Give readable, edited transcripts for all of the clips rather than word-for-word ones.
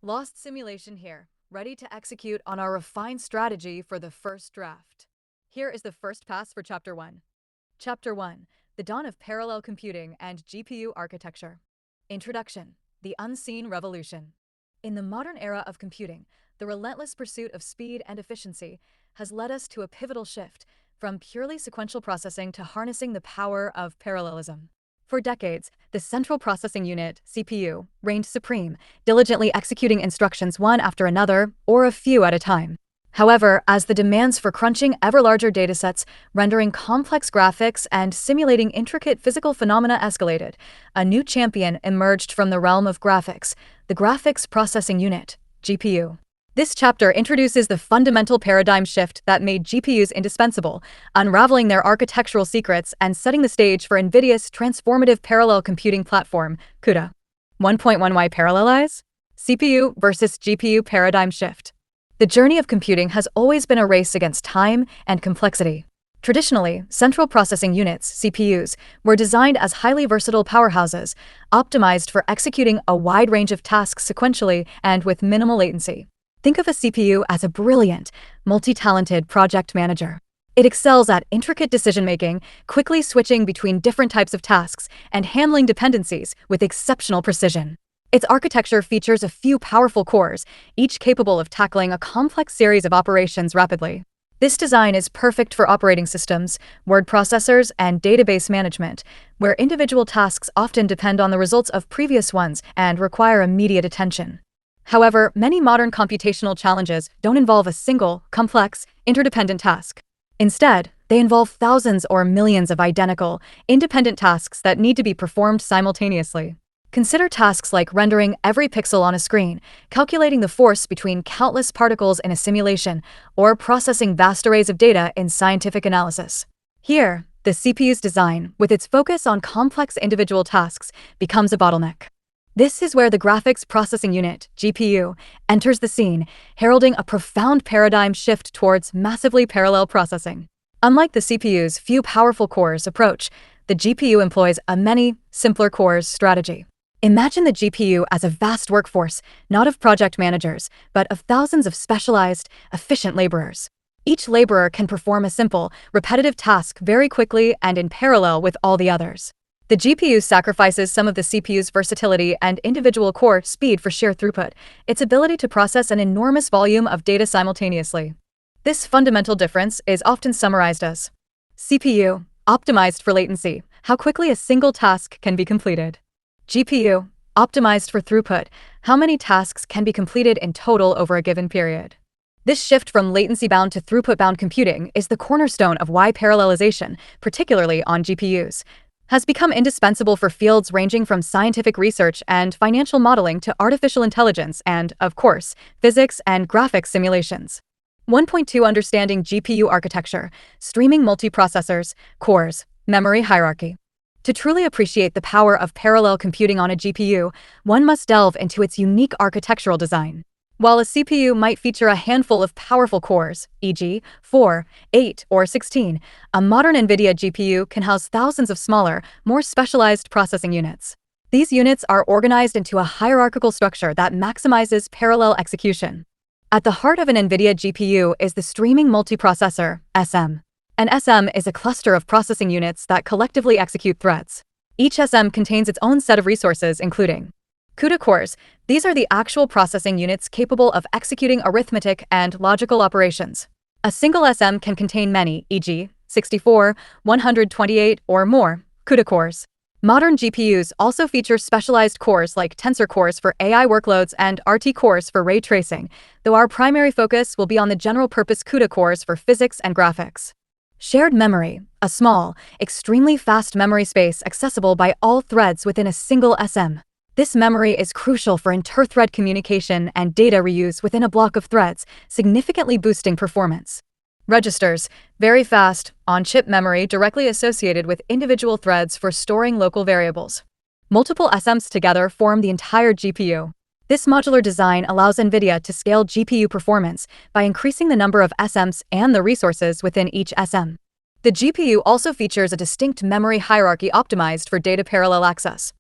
Lost simulation here, ready to execute on our refined strategy for the first draft. Here is the first pass for Chapter 1. Chapter 1, The Dawn of Parallel Computing and GPU Architecture. Introduction, The Unseen Revolution. In the modern era of computing, the relentless pursuit of speed and efficiency has led us to a pivotal shift from purely sequential processing to harnessing the power of parallelism. For decades, the Central Processing Unit, CPU, reigned supreme, diligently executing instructions one after another, or a few at a time. However, as the demands for crunching ever larger datasets, rendering complex graphics, and simulating intricate physical phenomena escalated, a new champion emerged from the realm of graphics, the Graphics Processing Unit, GPU. This chapter introduces the fundamental paradigm shift that made GPUs indispensable, unraveling their architectural secrets and setting the stage for NVIDIA's transformative parallel computing platform, CUDA. 1.1 Why parallelize? CPU versus GPU paradigm shift. The journey of computing has always been a race against time and complexity. Traditionally, central processing units, CPUs, were designed as highly versatile powerhouses, optimized for executing a wide range of tasks sequentially and with minimal latency. Think of a CPU as a brilliant, multi-talented project manager. It excels at intricate decision-making, quickly switching between different types of tasks, and handling dependencies with exceptional precision. Its architecture features a few powerful cores, each capable of tackling a complex series of operations rapidly. This design is perfect for operating systems, word processors, and database management, where individual tasks often depend on the results of previous ones and require immediate attention. However, many modern computational challenges don't involve a single, complex, interdependent task. Instead, they involve thousands or millions of identical, independent tasks that need to be performed simultaneously. Consider tasks like rendering every pixel on a screen, calculating the force between countless particles in a simulation, or processing vast arrays of data in scientific analysis. Here, the CPU's design, with its focus on complex individual tasks, becomes a bottleneck. This is where the Graphics Processing Unit, GPU, enters the scene, heralding a profound paradigm shift towards massively parallel processing. Unlike the CPU's few powerful cores approach, the GPU employs a many, simpler cores strategy. Imagine the GPU as a vast workforce, not of project managers, but of thousands of specialized, efficient laborers. Each laborer can perform a simple, repetitive task very quickly and in parallel with all the others. The GPU sacrifices some of the CPU's versatility and individual core speed for sheer throughput, its ability to process an enormous volume of data simultaneously. This fundamental difference is often summarized as CPU, optimized for latency, how quickly a single task can be completed. GPU, optimized for throughput, how many tasks can be completed in total over a given period. This shift from latency-bound to throughput-bound computing is the cornerstone of why parallelization, particularly on GPUs, has become indispensable for fields ranging from scientific research and financial modeling to artificial intelligence and, of course, physics and graphics simulations. 1.2 Understanding GPU architecture, streaming multiprocessors, cores, memory hierarchy. To truly appreciate the power of parallel computing on a GPU, one must delve into its unique architectural design. While a CPU might feature a handful of powerful cores, e.g., 4, 8, or 16, a modern NVIDIA GPU can house thousands of smaller, more specialized processing units. These units are organized into a hierarchical structure that maximizes parallel execution. At the heart of an NVIDIA GPU is the Streaming Multiprocessor, SM. An SM is a cluster of processing units that collectively execute threads. Each SM contains its own set of resources, including CUDA cores. These are the actual processing units capable of executing arithmetic and logical operations. A single SM can contain many, e.g., 64, 128, or more, CUDA cores. Modern GPUs also feature specialized cores like tensor cores for AI workloads and RT cores for ray tracing, though our primary focus will be on the general-purpose CUDA cores for physics and graphics. Shared memory, a small, extremely fast memory space accessible by all threads within a single SM. This memory is crucial for inter-thread communication and data reuse within a block of threads, significantly boosting performance. Registers, very fast, on-chip memory directly associated with individual threads for storing local variables. Multiple SMs together form the entire GPU. This modular design allows NVIDIA to scale GPU performance by increasing the number of SMs and the resources within each SM. The GPU also features a distinct memory hierarchy optimized for data parallel access.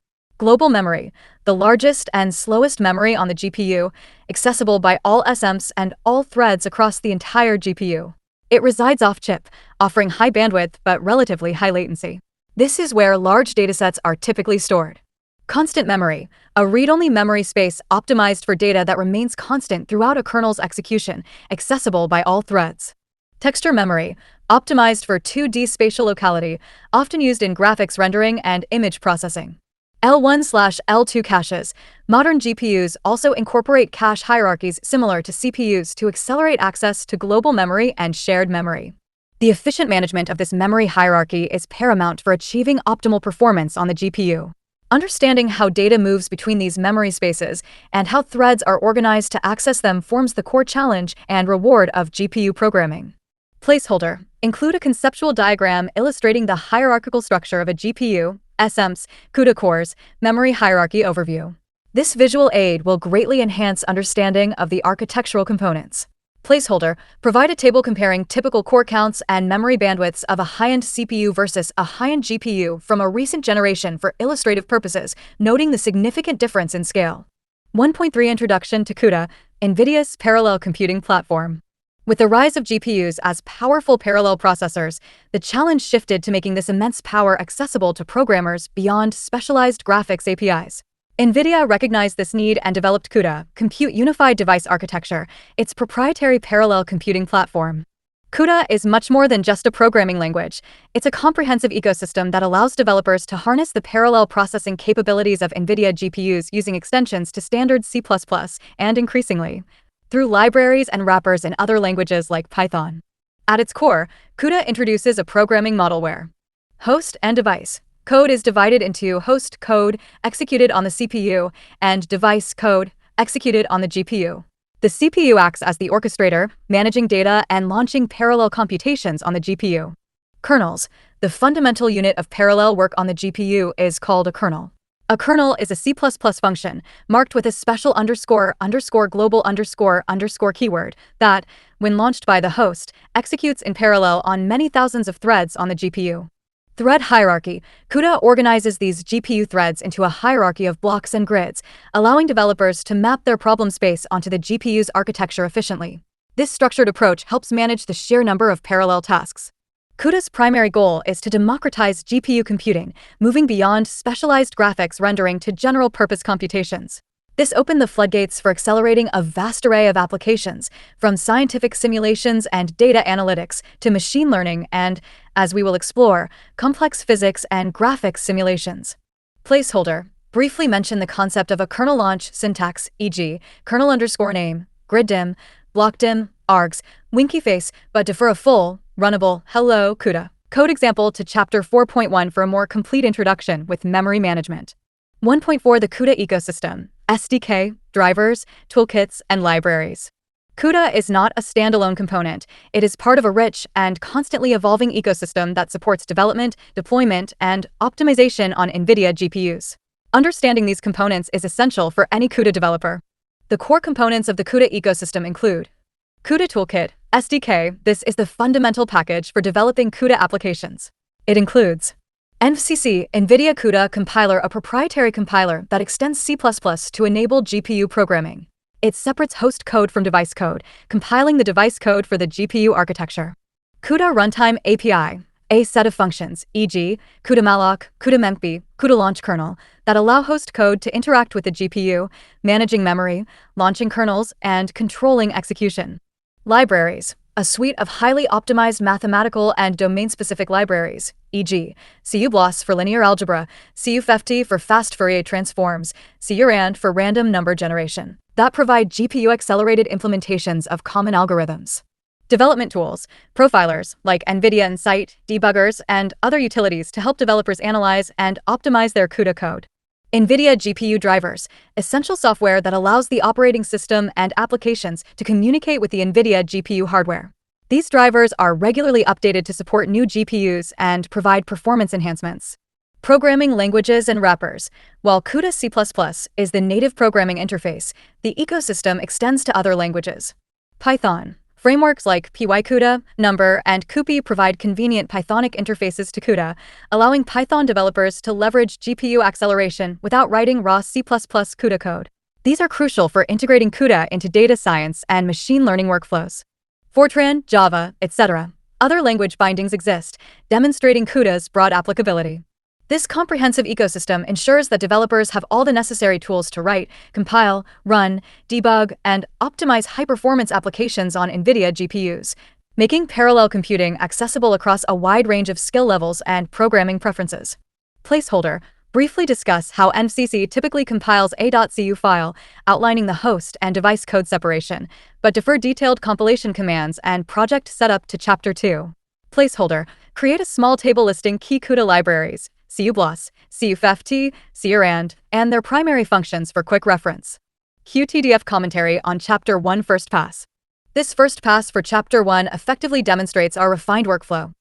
Global memory, the largest and slowest memory on the GPU, accessible by all SMs and all threads across the entire GPU. It resides off-chip, offering high bandwidth but relatively high latency. This is where large datasets are typically stored. Constant memory, a read-only memory space optimized for data that remains constant throughout a kernel's execution, accessible by all threads. Texture memory, optimized for 2D spatial locality, often used in graphics rendering and image processing. L1/L2 caches. Modern GPUs also incorporate cache hierarchies similar to CPUs to accelerate access to global memory and shared memory. The efficient management of this memory hierarchy is paramount for achieving optimal performance on the GPU. Understanding how data moves between these memory spaces and how threads are organized to access them forms the core challenge and reward of GPU programming. Placeholder. Include a conceptual diagram illustrating the hierarchical structure of a GPU, SMs, CUDA cores, memory hierarchy overview. This visual aid will greatly enhance understanding of the architectural components. Placeholder. Provide a table comparing typical core counts and memory bandwidths of a high-end CPU versus a high-end GPU from a recent generation for illustrative purposes, noting the significant difference in scale. 1.3 Introduction to CUDA, NVIDIA's parallel computing platform. With the rise of GPUs as powerful parallel processors, the challenge shifted to making this immense power accessible to programmers beyond specialized graphics APIs. NVIDIA recognized this need and developed CUDA, Compute Unified Device Architecture, its proprietary parallel computing platform. CUDA is much more than just a programming language. It's a comprehensive ecosystem that allows developers to harness the parallel processing capabilities of NVIDIA GPUs using extensions to standard C++ and, increasingly, through libraries and wrappers in other languages like Python. At its core, CUDA introduces a programming model where host and device code is divided into host code executed on the CPU and device code executed on the GPU. The CPU acts as the orchestrator, managing data and launching parallel computations on the GPU. Kernels. The fundamental unit of parallel work on the GPU is called a kernel. A kernel is a C++ function marked with a special __global___ keyword that, when launched by the host, executes in parallel on many thousands of threads on the GPU. Thread hierarchy. CUDA organizes these GPU threads into a hierarchy of blocks and grids, allowing developers to map their problem space onto the GPU's architecture efficiently. This structured approach helps manage the sheer number of parallel tasks. CUDA's primary goal is to democratize GPU computing, moving beyond specialized graphics rendering to general-purpose computations. This opened the floodgates for accelerating a vast array of applications, from scientific simulations and data analytics to machine learning and, as we will explore, complex physics and graphics simulations. Placeholder. Briefly mention the concept of a kernel launch syntax, e.g., kernel_name, griddim, blockdim, args, winky face, but defer a full, runnable, hello, CUDA code example to Chapter 4.1 for a more complete introduction with memory management. 1.4 The CUDA ecosystem. SDK, drivers, toolkits, and libraries. CUDA is not a standalone component. It is part of a rich and constantly evolving ecosystem that supports development, deployment, and optimization on NVIDIA GPUs. Understanding these components is essential for any CUDA developer. The core components of the CUDA ecosystem include CUDA Toolkit, SDK. This is the fundamental package for developing CUDA applications. It includes NVC, NVIDIA CUDA Compiler, a proprietary compiler that extends C++ to enable GPU programming. It separates host code from device code, compiling the device code for the GPU architecture. CUDA Runtime API, a set of functions, e.g., CUDA malloc, CUDA memcpy, CUDA launch kernel, that allow host code to interact with the GPU, managing memory, launching kernels, and controlling execution. Libraries. A suite of highly optimized mathematical and domain-specific libraries, e.g., CuBLAS for linear algebra, CuFFT for fast Fourier transforms, CuRAND for random number generation, that provide GPU-accelerated implementations of common algorithms. Development tools, profilers like NVIDIA Insight, debuggers, and other utilities to help developers analyze and optimize their CUDA code. NVIDIA GPU drivers, essential software that allows the operating system and applications to communicate with the NVIDIA GPU hardware. These drivers are regularly updated to support new GPUs and provide performance enhancements. Programming languages and wrappers. While CUDA C++ is the native programming interface, the ecosystem extends to other languages. Python, Frameworks like PyCUDA, Number, and Cupi provide convenient Pythonic interfaces to CUDA, allowing Python developers to leverage GPU acceleration without writing raw C++ CUDA code. These are crucial for integrating CUDA into data science and machine learning workflows. Fortran, Java, etc. Other language bindings exist, demonstrating CUDA's broad applicability. This comprehensive ecosystem ensures that developers have all the necessary tools to write, compile, run, debug, and optimize high-performance applications on NVIDIA GPUs, making parallel computing accessible across a wide range of skill levels and programming preferences. Placeholder: briefly discuss how NCC typically compiles a.cu file, outlining the host and device code separation, but defer detailed compilation commands and project setup to Chapter 2. Placeholder: create a small table listing key CUDA libraries, CUBLOS, CUFFT, CURAND, and their primary functions for quick reference. QTDF commentary on Chapter 1 First Pass. This first pass for Chapter 1 effectively demonstrates our refined workflow.